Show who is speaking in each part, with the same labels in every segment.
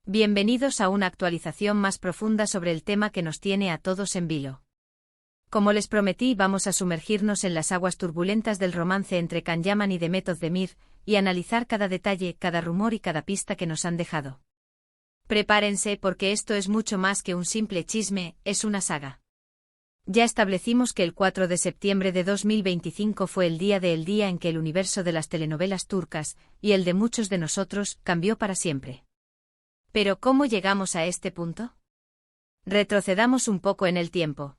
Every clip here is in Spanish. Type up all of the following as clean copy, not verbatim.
Speaker 1: Bienvenidos a una actualización más profunda sobre el tema que nos tiene a todos en vilo. Como les prometí, vamos a sumergirnos en las aguas turbulentas del romance entre Can Yaman y Demet Özdemir, y analizar cada detalle, cada rumor y cada pista que nos han dejado. Prepárense porque esto es mucho más que un simple chisme, es una saga. Ya establecimos que el 4 de septiembre de 2025 fue el día en que el universo de las telenovelas turcas, y el de muchos de nosotros, cambió para siempre. ¿Pero cómo llegamos a este punto? Retrocedamos un poco en el tiempo.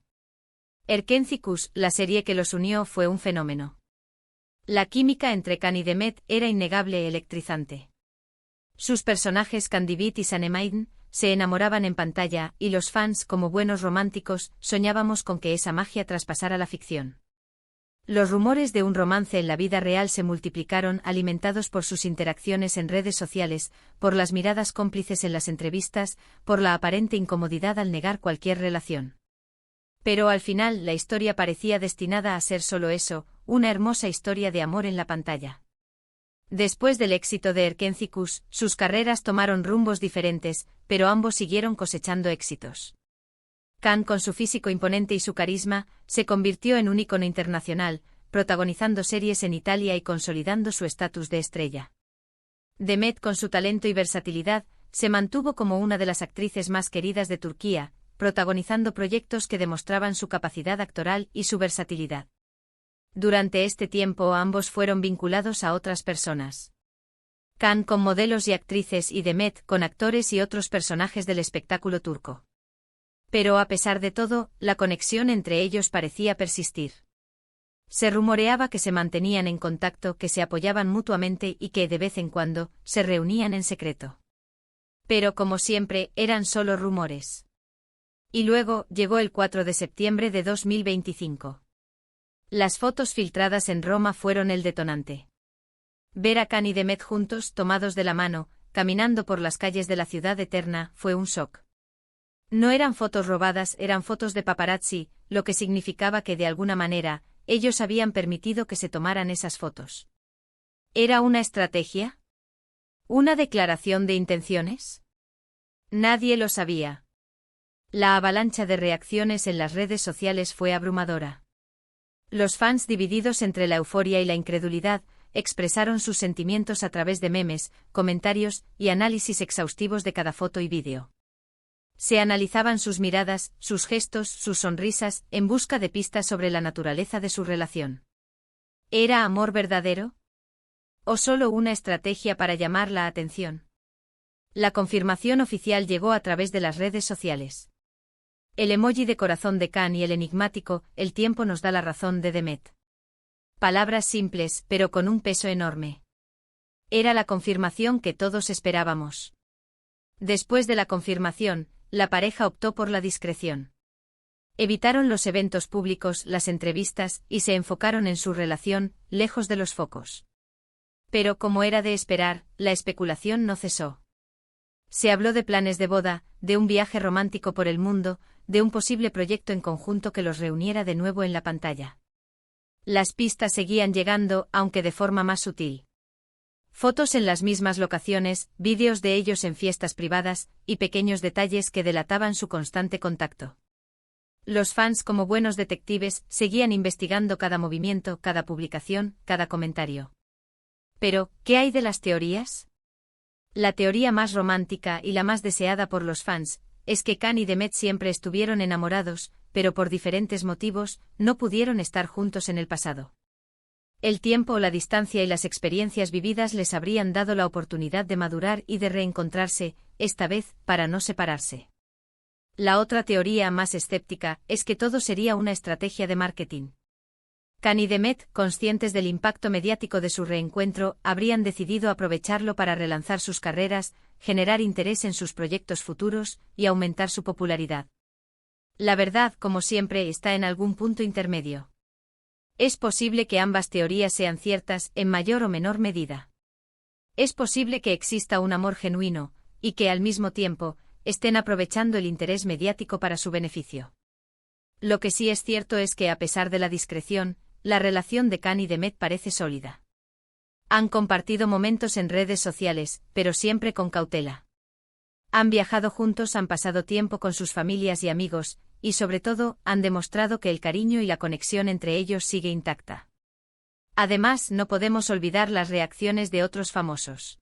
Speaker 1: Erkenci-Kuş, la serie que los unió, fue un fenómeno. La química entre Can y Demet era innegable y electrizante. Sus personajes Candivit y Sanemeyn se enamoraban en pantalla, y los fans, como buenos románticos, soñábamos con que esa magia traspasara la ficción. Los rumores de un romance en la vida real se multiplicaron, alimentados por sus interacciones en redes sociales, por las miradas cómplices en las entrevistas, por la aparente incomodidad al negar cualquier relación. Pero al final la historia parecía destinada a ser solo eso, una hermosa historia de amor en la pantalla. Después del éxito de Erkenci-Kuş, sus carreras tomaron rumbos diferentes, pero ambos siguieron cosechando éxitos. Can, con su físico imponente y su carisma, se convirtió en un ícono internacional, protagonizando series en Italia y consolidando su estatus de estrella. Demet, con su talento y versatilidad, se mantuvo como una de las actrices más queridas de Turquía, protagonizando proyectos que demostraban su capacidad actoral y su versatilidad. Durante este tiempo ambos fueron vinculados a otras personas. Can con modelos y actrices y Demet con actores y otros personajes del espectáculo turco. Pero a pesar de todo, la conexión entre ellos parecía persistir. Se rumoreaba que se mantenían en contacto, que se apoyaban mutuamente y que de vez en cuando se reunían en secreto. Pero como siempre, eran solo rumores. Y luego llegó el 4 de septiembre de 2025. Las fotos filtradas en Roma fueron el detonante. Ver a Can y Demet juntos, tomados de la mano, caminando por las calles de la ciudad eterna, fue un shock. No eran fotos robadas, eran fotos de paparazzi, lo que significaba que de alguna manera, ellos habían permitido que se tomaran esas fotos. ¿Era una estrategia? ¿Una declaración de intenciones? Nadie lo sabía. La avalancha de reacciones en las redes sociales fue abrumadora. Los fans, divididos entre la euforia y la incredulidad, expresaron sus sentimientos a través de memes, comentarios y análisis exhaustivos de cada foto y vídeo. Se analizaban sus miradas, sus gestos, sus sonrisas, en busca de pistas sobre la naturaleza de su relación. ¿Era amor verdadero? ¿O solo una estrategia para llamar la atención? La confirmación oficial llegó a través de las redes sociales. El emoji de corazón de Can y el enigmático "el tiempo nos da la razón" de Demet. Palabras simples, pero con un peso enorme. Era la confirmación que todos esperábamos. Después de la confirmación, la pareja optó por la discreción. Evitaron los eventos públicos, las entrevistas, y se enfocaron en su relación, lejos de los focos. Pero como era de esperar, la especulación no cesó. Se habló de planes de boda, de un viaje romántico por el mundo, de un posible proyecto en conjunto que los reuniera de nuevo en la pantalla. Las pistas seguían llegando, aunque de forma más sutil. Fotos en las mismas locaciones, vídeos de ellos en fiestas privadas, y pequeños detalles que delataban su constante contacto. Los fans, como buenos detectives, seguían investigando cada movimiento, cada publicación, cada comentario. Pero, ¿qué hay de las teorías? La teoría más romántica y la más deseada por los fans es que Can y Demet siempre estuvieron enamorados, pero por diferentes motivos, no pudieron estar juntos en el pasado. El tiempo, la distancia y las experiencias vividas les habrían dado la oportunidad de madurar y de reencontrarse, esta vez, para no separarse. La otra teoría, más escéptica, es que todo sería una estrategia de marketing. Can y Demet, conscientes del impacto mediático de su reencuentro, habrían decidido aprovecharlo para relanzar sus carreras, generar interés en sus proyectos futuros y aumentar su popularidad. La verdad, como siempre, está en algún punto intermedio. Es posible que ambas teorías sean ciertas, en mayor o menor medida. Es posible que exista un amor genuino, y que al mismo tiempo, estén aprovechando el interés mediático para su beneficio. Lo que sí es cierto es que a pesar de la discreción, la relación de Can y Demet parece sólida. Han compartido momentos en redes sociales, pero siempre con cautela. Han viajado juntos, han pasado tiempo con sus familias y amigos, y sobre todo, han demostrado que el cariño y la conexión entre ellos sigue intacta. Además, no podemos olvidar las reacciones de otros famosos.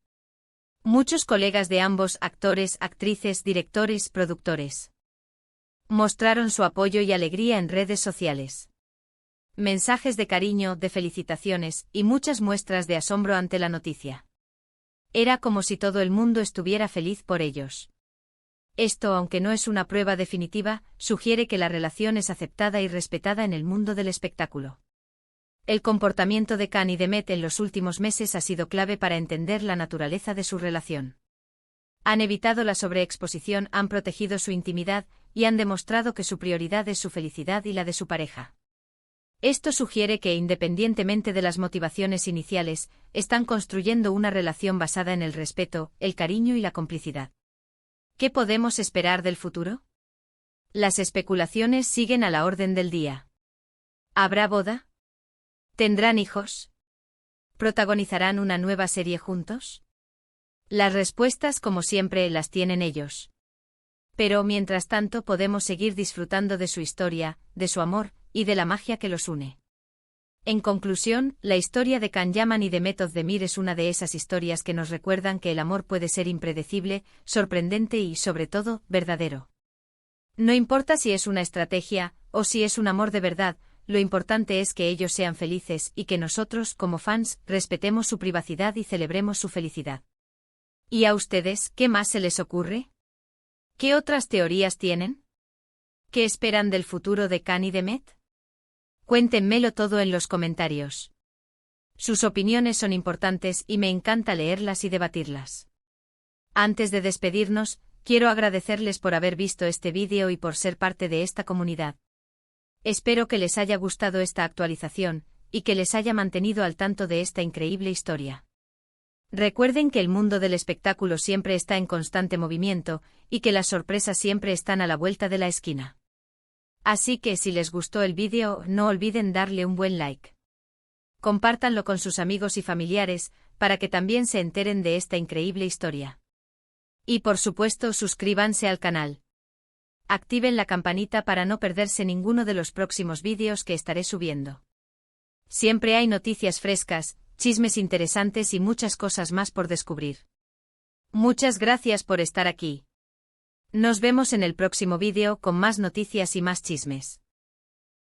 Speaker 1: Muchos colegas de ambos, actores, actrices, directores, productores, mostraron su apoyo y alegría en redes sociales. Mensajes de cariño, de felicitaciones, y muchas muestras de asombro ante la noticia. Era como si todo el mundo estuviera feliz por ellos. Esto, aunque no es una prueba definitiva, sugiere que la relación es aceptada y respetada en el mundo del espectáculo. El comportamiento de Khan y de Met en los últimos meses ha sido clave para entender la naturaleza de su relación. Han evitado la sobreexposición, han protegido su intimidad, y han demostrado que su prioridad es su felicidad y la de su pareja. Esto sugiere que, independientemente de las motivaciones iniciales, están construyendo una relación basada en el respeto, el cariño y la complicidad. ¿Qué podemos esperar del futuro? Las especulaciones siguen a la orden del día. ¿Habrá boda? ¿Tendrán hijos? ¿Protagonizarán una nueva serie juntos? Las respuestas, como siempre, las tienen ellos. Pero, mientras tanto, podemos seguir disfrutando de su historia, de su amor, y de la magia que los une. En conclusión, la historia de Can Yaman y de Met Özdemir es una de esas historias que nos recuerdan que el amor puede ser impredecible, sorprendente y, sobre todo, verdadero. No importa si es una estrategia, o si es un amor de verdad, lo importante es que ellos sean felices y que nosotros, como fans, respetemos su privacidad y celebremos su felicidad. ¿Y a ustedes, qué más se les ocurre? ¿Qué otras teorías tienen? ¿Qué esperan del futuro de Can y de Met? Cuéntenmelo todo en los comentarios. Sus opiniones son importantes y me encanta leerlas y debatirlas. Antes de despedirnos, quiero agradecerles por haber visto este vídeo y por ser parte de esta comunidad. Espero que les haya gustado esta actualización, y que les haya mantenido al tanto de esta increíble historia. Recuerden que el mundo del espectáculo siempre está en constante movimiento, y que las sorpresas siempre están a la vuelta de la esquina. Así que si les gustó el vídeo, no olviden darle un buen like. Compártanlo con sus amigos y familiares, para que también se enteren de esta increíble historia. Y por supuesto, suscríbanse al canal. Activen la campanita para no perderse ninguno de los próximos vídeos que estaré subiendo. Siempre hay noticias frescas, chismes interesantes y muchas cosas más por descubrir. Muchas gracias por estar aquí. Nos vemos en el próximo vídeo con más noticias y más chismes.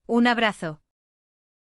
Speaker 1: Un abrazo.